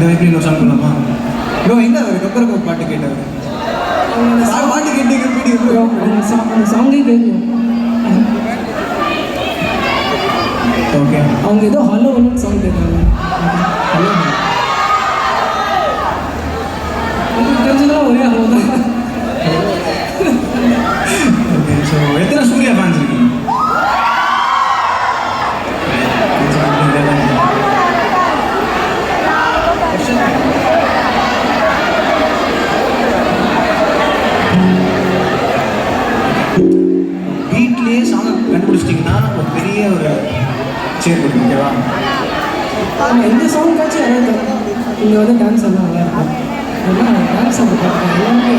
இந்த வைப்பில் இன்னொரு சாங் பண்ணலாமா? ப்ரோ என்ன கொக்கரக்கோ பாட்டு கேட்டவர் பாட்டு கேட்டு வீடியோ ப்ரோ அந்த சாங்கே கேட்கும். ஓகே அவங்க ஏதோ ஹலோ ஹலோன்னு சாங் கேட்குறாங்க. ஹலோ உங்களுக்கு தெரிஞ்சதெல்லாம் ஒரே ஹலோ தான். ஓகே ஸோ எத்தனை சூர்யா ஃபேன்ஸ் இருக்கீங்க? வீட்லேயே சாங் கண்டுபிடிச்சிட்டிங்கன்னா ஒரு பெரிய ஒரு சேர் கொடுக்கும். ஓகேவா? ஆமாம், இந்த சாங்காச்சும் யாராவது இங்கே வந்து டான்ஸ் எல்லாம் நல்லா இருக்கும். எல்லாம் டான்ஸ் அந்த பாட்டு எல்லாமே